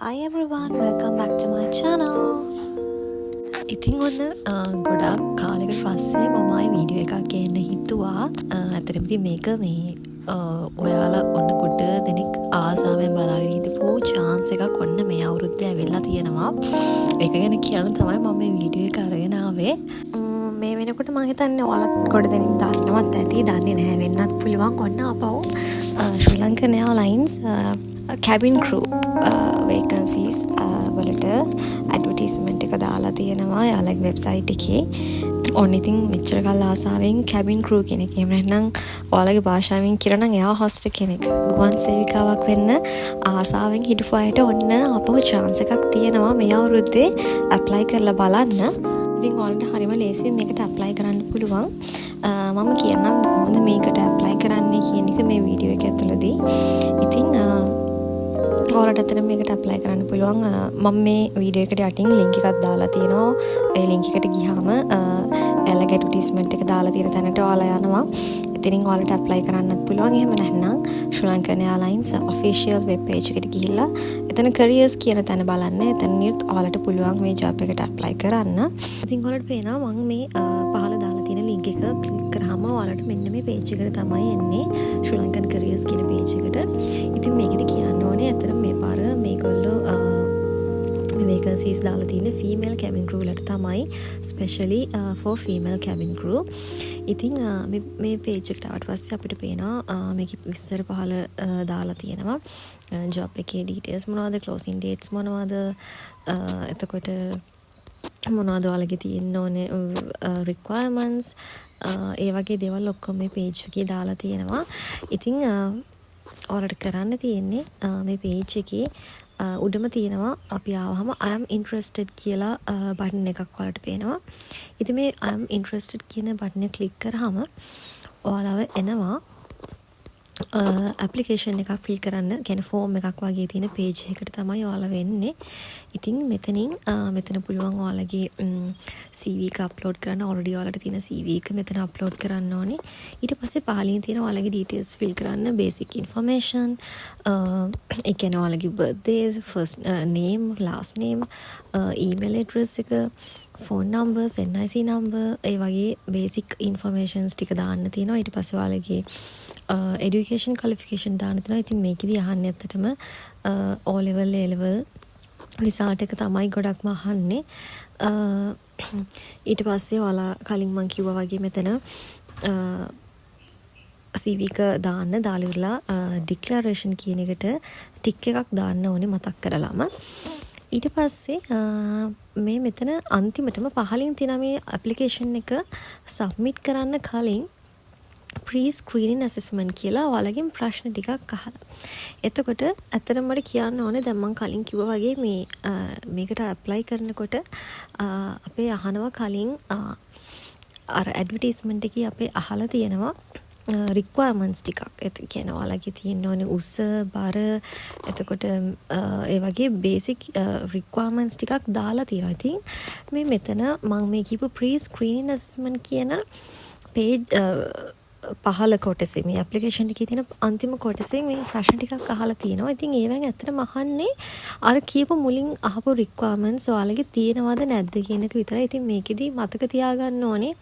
Hi everyone, welcome back to my channel. ඉතින් ඔන්න ගොඩක් කාලෙකට පස්සේ මම ආයි වීඩියෝ එකක් ගේන්න හිතුවා. ඇත්තටම ඉතින් මේක මේ ඔයාලා ඔන්න ගොඩ දෙනෙක් ආසාවෙන් බලාගෙන හිටපු chance එකක් ඔන්න මේ අවුරුද්දේ ඇවිල්ලා තියෙනවා. ඒක ගැන කියන්න තමයි මම මේ වීඩියෝ එක අරගෙන ආවේ. මේ වෙනකොට මම හිතන්නේ ඔයාලා ගොඩ දෙනෙක් දන්නවත් ඇති, දන්නේ නැහැ වෙන්නත් පුළුවන්. ඔන්න අපව Sri Lankan airlines cabin crew vacancies වලට ඇඩ්වර්ටයිස්මන්ට් එක දාලා තියෙනවා යාළුවගේ වෙබ්සයිට් එකේ. ඔන්න ඉතින් මෙච්චර කල් ආසාවෙන් cabin crew කෙනෙක්, එහෙම නැත්නම් ඔයාලගේ භාෂාවෙන් කියනවා නම් එයා හොස්ට් කෙනෙක්, ගුවන් සේවිකාවක් වෙන්න ආසාවෙන් හිටපු අයට ඔන්න අපව chance එකක් තියෙනවා මේ අවුරුද්දේ apply කරලා බලන්න. ඉතින් ඔයාලට හරිම ලේසියෙන් මේකට apply කරන්න පුළුවන්. මම කියන්නම් කොහොමද මේකට apply කරන්නේ කියන එක මේ වීඩියෝ එක ඇතුළතදී. ඉතින් ඔයාලට අතන මේකට apply කරන්න පුළුවන්. මම මේ වීඩියෝ එකට යටින් link එකක් දාලා තියෙනවා. ඒ link එකට ගියාම එයාලගේ advertisement එක දාලා තියෙන තැනට ඔයාලා යනවා. එතනින් ඔයාලට apply කරන්නත් පුළුවන්. එහෙම නැත්නම් Sri Lankan airlines official web page එකට ගිහිල්ලා එතන careers කියන තැන බලන්න. එතනින් ඔයාලට පුළුවන් මේ job එකට apply කරන්න. ඉතින් ඔයාලට පේනවා මම මේ පහළ දාලා තියෙන link එක click කරාම ඔයාලට මෙන්න මේ page එකට තමයි එන්නේ. ශ්‍රී ලංකන් careers කියන page එකට. ඉතින් මේකෙදි කියන්න ඕනේ අතන මේ පාර මේගොල්ලෝ vacancies දාලා තියෙන්නේ female cabin crew වලට තමයි, specially for female cabin crew. ඉතින් මේ page එකට ආවට පස්සේ අපිට පේනවා මේකේ විස්තර පහල දාලා තියෙනවා. job එකේ details මොනවද, closing dates මොනවද, එතකොට මොනවද ඔයාලගේ තියෙන්න ඕනේ requirements, ඒ වගේ දේවල් ඔක්කොම මේ page එකේ දාලා තියෙනවා. ඉතින් ඔයාලට කරන්න තියෙන්නේ මේ page එකේ උඩම තියෙනවා අපි ආවහම I am interested කියලා බටන් එකක් ඔයාලට පේනවා. ඉතින් මේ I am interested කියන බටන් එක ක්ලික් කරාම ඔයාලව එනවා application එකක් fill කරන්න, කියන්නේ form එකක් වගේ තියෙන page එකකට තමයි ඔයාලා වෙන්නේ. ඉතින් මෙතන පුළුවන් ඔයාලගේ CV එක upload කරන්න. already ඔයාලට තියෙන CV එක මෙතන upload කරන්න ඕනේ. ඊට පස්සේ පහලින් තියෙන ඔයාලගේ details fill කරන්න, basic information, ඒ කියන්නේ ඔයාලගේ birthdays, first name, last name, email address එක, phone numbers, NIC number, ඒ වගේ basic informations ටික දාන්න තියෙනවා. ඊට පස්සේ ඔයාලගේ education qualification දාන්න තියෙනවා. ඉතින් මේකෙදි අහන්නේ ඇත්තටම O level, A level result එක තමයි ගොඩක්ම අහන්නේ. ඊට පස්සේ ඔයාලා කලින් මම කිව්වා වගේ මෙතන CV එක දාලා ඉවරලා declaration කියන එකට ටික් එකක් දාන්න ඕනේ මතක් කරලාම. ඊට පස්සේ මේ මෙතන අන්තිමටම පහලින් තියෙන මේ application එක submit කරන්න කලින් pre-screening assessment කියලා ඔයාලගෙන් ප්‍රශ්න ටිකක් අහලා. එතකොට ඇත්තටම මට කියන්න ඕනේ දැන් මම කලින් කිව්වා වගේ මේකට apply කරනකොට අපේ අහනවා කලින් අර advertisement එකේ අපේ අහලා තියෙනවා requirements ටිකක්. ඒ කියන්නේ ඔයාලගේ තියෙන්න ඕනේ උස, බර, එතකොට ඒ වගේ basic requirements ටිකක් දාලා තියෙනවා. ඉතින් මේ මෙතන මම මේ කියපු pre-screening assessment කියන page පහළ කොටසේ මේ ඇප්ලිකේෂන් එකේ තියෙන අන්තිම කොටසේ මේ ප්‍රශ්න ටිකක් අහලා තියෙනවා. ඉතින් ඒවෙන් ඇත්තටම අහන්නේ අර කියපු මුලින් අහපු requirements ඔයාලගේ තියෙනවද නැද්ද කියන එක විතරයි. ඉතින් මේකෙදි මතක තියාගන්න ඕනේ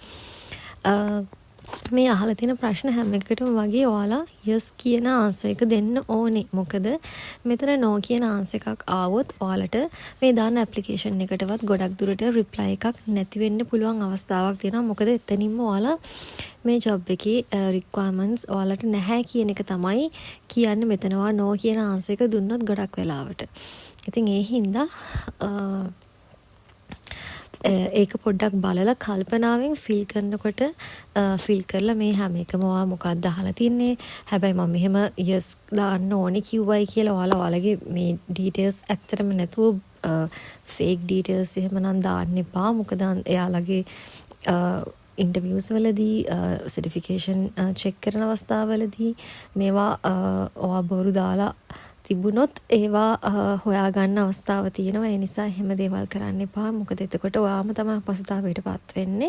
මේ අහලා තියෙන ප්‍රශ්න හැම එකකටම වගේ ඔයාලා yes කියන answer එක දෙන්න ඕනේ. මොකද මෙතන no කියන answer එකක් ආවොත් ඔයාලට මේ දාන application එකටවත් ගොඩක් දුරට reply එකක් නැති වෙන්න පුළුවන් අවස්ථාවක් තියෙනවා. මොකද එතනින්ම ඔයාලා මේ job එකේ requirements ඔයාලට නැහැ කියන එක තමයි කියන්නේ. මෙතනවා no කියන answer එක දුන්නොත් ගොඩක් වෙලාවට. ඉතින් ඒ හින්දා ඒක පොඩ්ඩක් බලලා කල්පනාවෙන් ෆිල් කරනකොට ෆිල් කරලා මේ හැම එකම ඔයා මොකක්ද අහලා තින්නේ, හැබැයි මම මෙහෙම yes දාන්න ඕනේ කිව්වයි කියලා ඔයාලගේ මේ details ඇත්තටම නැතුව fake details එහෙම නම් දාන්න එපා. මොකද එයාලගේ interviews වලදී certification check කරන අවස්ථාවවලදී මේවා ඔයා බොරු දාලා තිබුණොත් ඒවා හොයාගන්න අවස්ථාව තියෙනවා. ඒ නිසා එහෙම දේවල් කරන්න එපා. මොකද එතකොට ඔයාම තමයි පසුතාවයටපත් වෙන්නේ.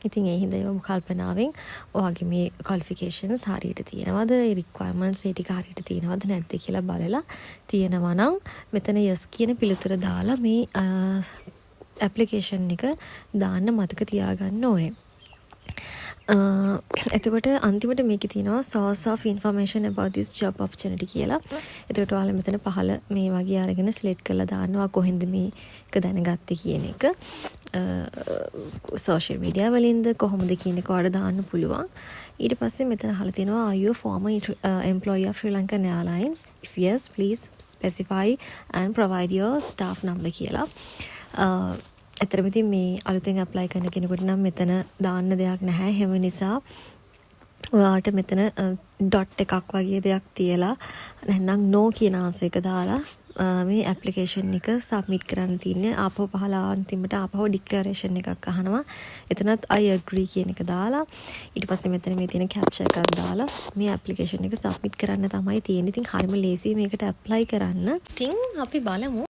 ඉතින් ඒ හින්දා ඒවා කල්පනාවෙන් ඔයාගේ මේ qualifications හරියට තියෙනවද? ඒ requirements ඒ ටික හරියට තියෙනවද නැද්ද කියලා බලලා තියෙනවා නම් මෙතන yes කියන පිළිතුර දාලා මේ application එක දාන්න මතක තියාගන්න ඕනේ. එතකොට අන්තිමට මේකේ තියෙනවා source of information about this job opportunity කියලා. එතකොට ඔයාලා මෙතන පහළ මේ වගේ අරගෙන select කරලා දානවා කොහෙන්ද මේක දැනගත්තේ කියන එක. social media වලින්ද කොහොමද කියන එක ඔයාලට දාන්න පුළුවන්. ඊට පස්සේ මෙතන අහලා තියෙනවා are you a former employee of Sri Lankan Airlines? If yes, please specify and provide your staff number කියලා. ඇත්තටම ඉතින් මේ අලුතෙන් ඇප්ලයි කරන කෙනෙකුට නම් මෙතන දාන්න දෙයක් නැහැ. හැම නිසා ඔයාට මෙතන ඩොට් එකක් වගේ දෙයක් තියලා නැත්නම් no කියන ආන්සර් එක දාලා මේ ඇප්ලිකේෂන් එක සබ්මිට් කරන්න තියෙන්නේ. ආපහු පහළ අන්තිමට ආපහු ඩික්ලරේෂන් එකක් අහනවා. එතනත් I agree කියන එක දාලා ඊට පස්සේ මෙතන මේ තියෙන කැප්චර් එකක් දාලා මේ ඇප්ලිකේෂන් එක සබ්මිට් කරන්න තමයි තියෙන්නේ. ඉතින් හරිම ලේසියි මේකට ඇප්ලයි කරන්න. ඉතින් අපි බලමු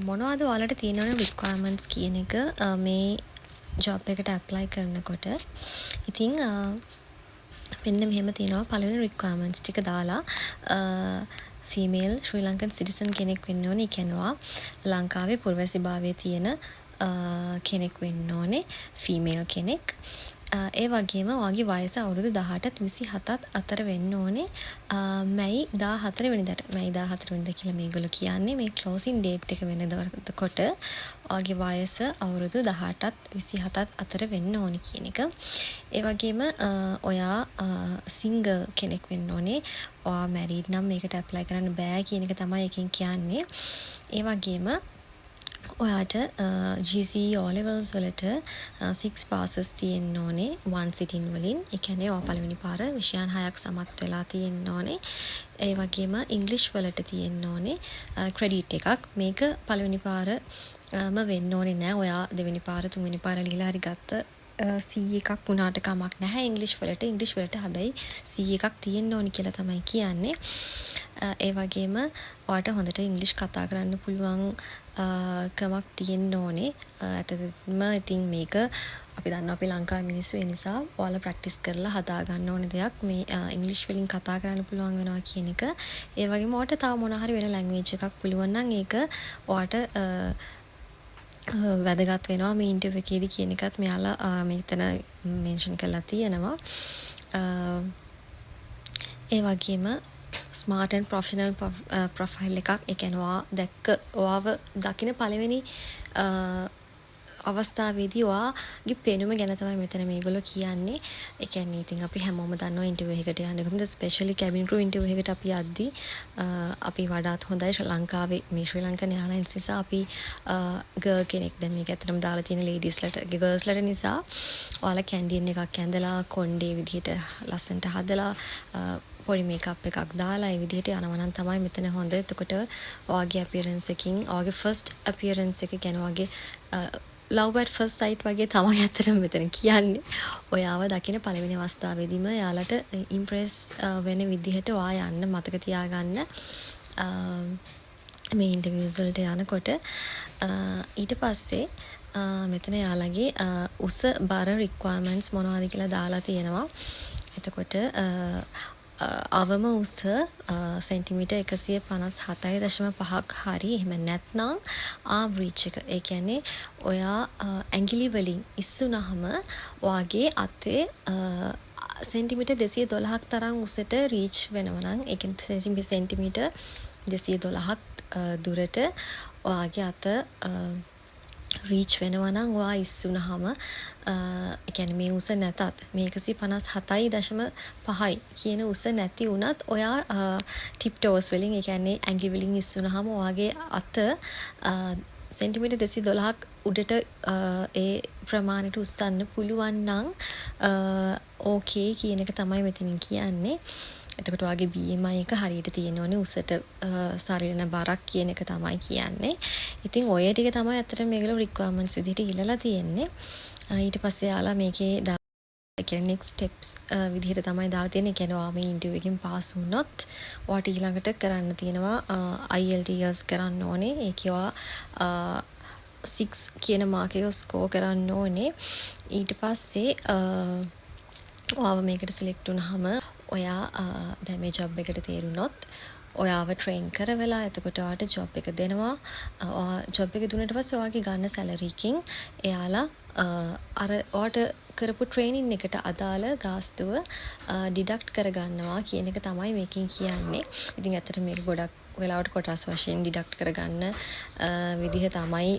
මොනවද ඔයාලට තියෙන රික්වයර්මන්ට්ස් කියන එක මේ ජොබ් එකට ඇප්ලයි කරනකොට. ඉතින් මෙන්න මෙහෙම තියෙනවා. පළවෙනි රික්වයර්මන්ට්ස් ටික දාලා ෆීමේල් ශ්‍රී ලංකන් සිටිසන් කෙනෙක් වෙන්න ඕනේ. ඒ කියනවා ලංකාවේ පුරවැසිභාවයේ තියෙන කෙනෙක් වෙන්න ඕනේ. ෆීමේල් කෙනෙක්. ඒ වගේම ඔයාගේ වයස අවුරුදු 18ත් 27ත් අතර වෙන්න ඕනේ. මැයි 14 වෙනිදාට. මැයි 14 වෙනිදා කියලා මේගොල්ලෝ කියන්නේ මේ ක්ලෝසින් ඩේට් එක වෙනකොට ඔයාගේ වයස අවුරුදු 18ත් 27ත් අතර වෙන්න ඕනේ කියන එක. ඒ වගේම ඔයා සිංගල් කෙනෙක් වෙන්න ඕනේ. ඔයා මැරිඩ් නම් මේකට ඇප්ලයි කරන්න බෑ කියන එක තමයි එකෙන් කියන්නේ. ඒ වගේම ඔයාට GCE O levels වලට 6 passes තියෙන්න ඕනේ 1 sitting වලින්. ඒ කියන්නේ ඔයා පළවෙනි පාර විෂයන් 6ක් සමත් වෙලා තියෙන්න ඕනේ. ඒ වගේම ඉංග්‍රීසි වලට තියෙන්න ඕනේ ක්‍රෙඩිට් එකක්. මේක පළවෙනි පාරම වෙන්න ඕනේ නෑ. ඔයා දෙවෙනි පාර තුන්වෙනි පාර ලියලා හරි ගත්ත C එකක් වුණාට කමක් නැහැ. ඉංග්‍රීසි වලට හැබැයි C එකක් තියෙන්න ඕනි කියලා තමයි කියන්නේ. ඒ වගේම ඔයාට හොඳට ඉංග්‍රීසි කතා කරන්න පුළුවන් කමක් තියෙන්න ඕනේ. ඇත්තටම ඉතින් මේක අපි දන්නවා අපි ලංකාවේ මිනිස්සු ඒ නිසා ඔයාලා ප්‍රැක්ටිස් කරලා හදා ගන්න ඕනේ දෙයක් මේ ඉංග්‍රීසි වලින් කතා කරන්න පුළුවන් වෙනවා කියන එක. ඒ වගේම ඔයාට තව මොන හරි වෙන ලැන්ග්වේජ් එකක් පුළුවන් නම් ඒක ඔයාට වැදගත් වෙනවා මේ ඉන්ටර්වියු එකේදී කියන එකත් මෙයාලා මෙතන මෙන්ෂන් කරලා තියෙනවා. ඒ වගේම ස්මාර්ට් ඇන්ඩ් ප්‍රොෆෙෂනල් ප්‍රොෆයිල් එකක්. ඒ කියන්නේ ඔයාව දකින පළවෙනි අවස්ථාවේදී ඔයාගේ පෙනුම ගැන තමයි මෙතන මේගොල්ලෝ කියන්නේ. ඒ කියන්නේ ඉතින් අපි හැමෝම දන්නවා ඉන්ටර්වියු එකකට යන්න කොහොමද ස්පෙෂලි කැබින් ක්‍රූ ඉන්ටර්වියු එකකට අපි යද්දී අපි වඩාත් හොඳයි ශ්‍රී ලංකාවේ මේ ශ්‍රී ලංකන් එයාර්ලයින්ස් නිසා අපි ගර්ල් කෙනෙක් දැන් මේක ඇත්තටම දාලා තියෙන ලේඩීස්ලට ගර්ල්ස්ලට නිසා ඔයාලා කැන්ඩියන් එකක් ඇඳලා කොණ්ඩේ විදිහට ලස්සනට හදලා පොඩි මේකප් එකක් දාලා ඒ විදිහට යනවා නම් තමයි මෙතන හොඳ. එතකොට ඔයාගේ අපියරන්ස් එකකින් ඔයාගේ ෆස්ට් අපියරන්ස් එක කියන්නේ ඔයාගේ love at first sight වගේ තමයි අතරම මෙතන කියන්නේ. ඔයාව දකින පළවෙනි අවස්ථාවේදීම යාලට ඉම්ප්‍රෙස් වෙන විදිහට ඔයා යන්න මතක තියාගන්න මේ ඉන්ටර්වියුස් වලට යනකොට. ඊට පස්සේ මෙතන යාලගේ උස බර රික්වයර්මන්ට්ස් මොනවද කියලා දාලා තියෙනවා. එතකොට අවම උස සෙන්ටිමීටර් 157.5ක් හරි. එහෙම නැත්නම් ආම් රීච් එක. ඒ කියන්නේ ඔයා ඇඟිලි වලින් ඉස්සුනහම ඔයාගේ අතේ සෙන්ටිමීටර් 212ක් තරම් උසට රීච් වෙනවා නම් ඒ කියන්නේ සෙන්ටිමීටර් 212ක් දුරට ඔයාගේ අත රීච් වෙනවා නම් ඔයා ඉස්සුනහම ඒ කියන්නේ මේ උස නැතත් මේ 157.5යි කියන උස නැති වුණත් ඔයා ටිප් ටෝස් වලින් ඒ කියන්නේ ඇඟි වලින් ඉස්සුනහම ඔයාගේ අත සෙන්ටිමීටර් 212ක් උඩට ඒ ප්‍රමාණයට උස්සන්න පුළුවන් නම් ඕකේ කියන එක තමයි මෙතනින් කියන්නේ. එතකොට ඔයාගේ BMI එක හරියට තියෙන්න ඕනේ උසට සරිලන බරක් කියන එක තමයි කියන්නේ. ඉතින් ඔය ටික තමයි අතට මේගොල්ලෝ රික්වයර්මන්ට්ස් විදිහට ඉල්ලලා තියෙන්නේ. ඊට පස්සේ යාලා මේකේ කියන්නේ next steps විදිහට තමයි දාලා තියෙන්නේ. ඒ කියන්නේ ඔයා මේ ඉන්ටර්විව් එකකින් පාස් වුණොත් ඔයාට ඊළඟට කරන්න තියෙනවා IELTS කරන්න ඕනේ. ඒකේ ඔයා 6 කියන මාක් එක ස්කෝර් කරන්න ඕනේ. ඊට පස්සේ ඔයාව මේකට සිලෙක්ට් වුණාම ඔයා දැන් මේ ජොබ් එකට තේරුණොත් ඔයාව ට්‍රේන් කරවලා එතකොට ඔයාට ජොබ් එක දෙනවා. ජොබ් එක දුන්නාට පස්සේ ඔයාගේ ගන්න සැලරි එකකින් එයාලා අර ඔයාට කරපු ට්‍රේනින් එකට අදාළ ගාස්තුව ඩිඩක්ට් කරගන්නවා කියන එක තමයි මේකෙන් කියන්නේ. ඉතින් ඇත්තට මේක ගොඩක් වෙලාවට කොටස් වශයෙන් ඩිඩක්ට් කරගන්න විදිහ තමයි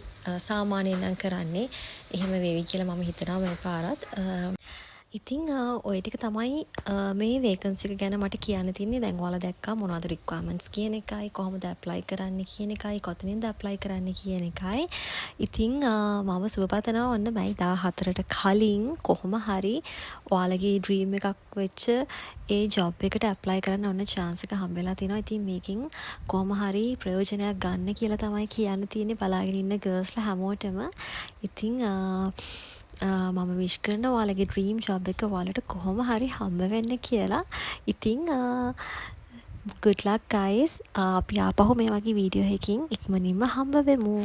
සාමාන්‍යයෙන් නම් කරන්නේ. එහෙම වෙවි කියලා මම හිතනවා මේ පාරත්. ඉතින් ඔය ටික තමයි මේ වේකන්සි එක ගැන මට කියන්න තියෙන්නේ. දැන් ඔයාලා දැක්කා මොනවද රික්වයර්මන්ට්ස් කියන එකයි, කොහොමද ඇප්ලයි කරන්න කියන එකයි, කොතනින්ද ඇප්ලයි කරන්න කියන එකයි. ඉතින් මම සුබපතනවා ඔන්න මයි 14ට කලින් කොහොම හරි ඔයාලගේ ඩ්‍රීම් එකක් වෙච්ච ඒ ජොබ් එකට ඇප්ලයි කරන්න ඔන්න chance එක හම්බෙලා තිනවා. ඉතින් මේකෙන් කොහොම හරි ප්‍රයෝජනයක් ගන්න කියලා තමයි කියන්න තියෙන්නේ බලාගෙන ඉන්න ගර්ල්ස්ලා හැමෝටම. ඉතින් මම විශ් කරනවා ඔයාලගේ ඩ්‍රීම් ජොබ් එක ඔයාලට කොහොම හරි හම්බ වෙන්න කියලා. ඉතින් good luck guys. අපි ආපහු මේ වගේ වීඩියෝ එකකින් ඉක්මනින්ම හම්බ වෙමු.